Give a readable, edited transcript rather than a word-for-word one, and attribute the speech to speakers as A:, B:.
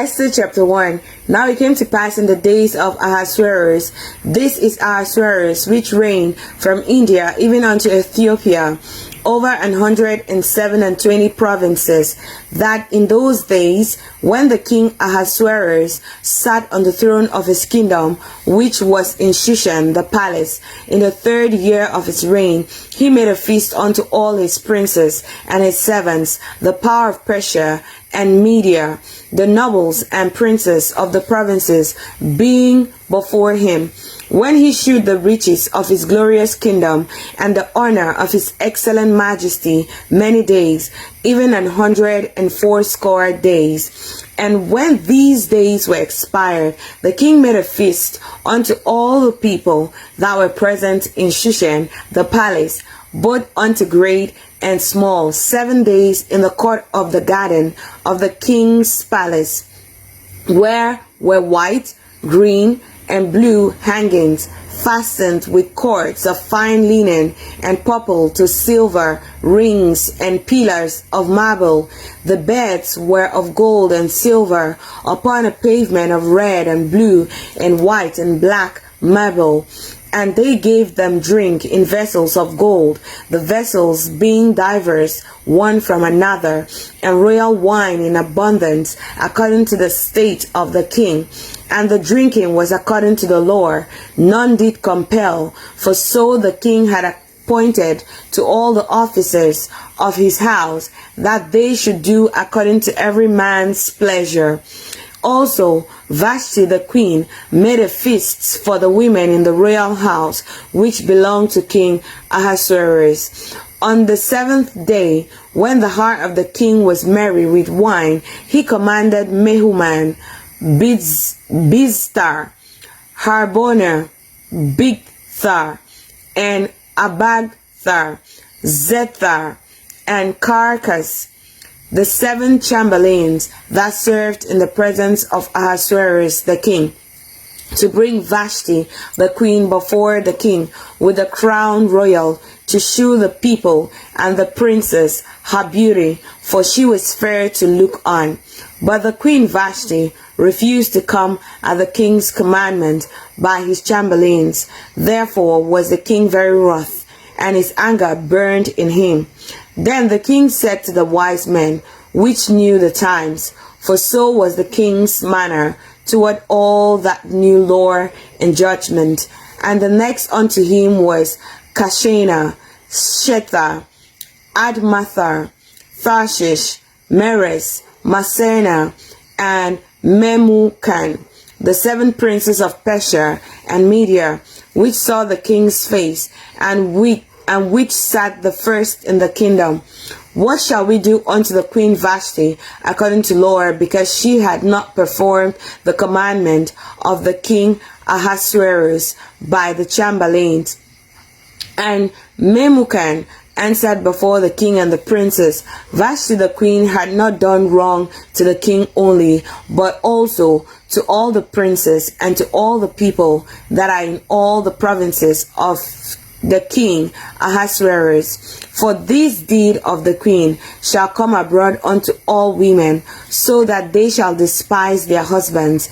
A: Esther chapter 1. Now it came to pass in the days of Ahasuerus, this is Ahasuerus, which reigned from India even unto Ethiopia, over 127 provinces, that in those days, when the king Ahasuerus sat on the throne of his kingdom, which was in Shushan the palace, in the 3rd year of his reign, he made a feast unto all his princes and his servants, the power of Persia and Media, the nobles and princes of the provinces being before him, when he shewed the riches of his glorious kingdom and the honor of his excellent majesty many days, even 180 days. And when these days were expired, the king made a feast unto all the people that were present in Shushan the palace, both unto great and small, 7 days in the court of the garden of the king's palace, where were white, green, and blue hangings, fastened with cords of fine linen, and purple to silver, rings and pillars of marble. The beds were of gold and silver, upon a pavement of red and blue and white and black marble. And they gave them drink in vessels of gold, the vessels being diverse one from another, and royal wine in abundance, according to the state of the king. And the drinking was according to the law, none did compel, for so the king had appointed to all the officers of his house, that they should do according to every man's pleasure. Also, Vashti the queen made a feast for the women in the royal house, which belonged to King Ahasuerus. On the 7th day, when the heart of the king was merry with wine, he commanded Mehuman, Bizthar, Harbona, Bigthar, and Abagthar, Zethar, and Carcas, the 7 chamberlains that served in the presence of Ahasuerus the king, to bring Vashti the queen before the king with the crown royal, to shew the people and the princess her beauty, for she was fair to look on. But the queen Vashti refused to come at the king's commandment by his chamberlains. Therefore was the king very wroth, and his anger burned in him. Then the king said to the wise men, which knew the times, for so was the king's manner toward all that knew law and judgment. And the next unto him was Kashena, Shethar, Admathar, Tharshish, Meres, Massena, and Memucan, the 7 princes of Persia and Media, which saw the king's face, and which sat the first in the kingdom. What shall we do unto the queen Vashti according to law, because she had not performed the commandment of the king Ahasuerus by the chamberlains? And Memucan answered before the king and the princes, Vashti the queen had not done wrong to the king only, but also to all the princes and to all the people that are in all the provinces of the king Ahasuerus. For this deed of the queen shall come abroad unto all women, so that they shall despise their husbands,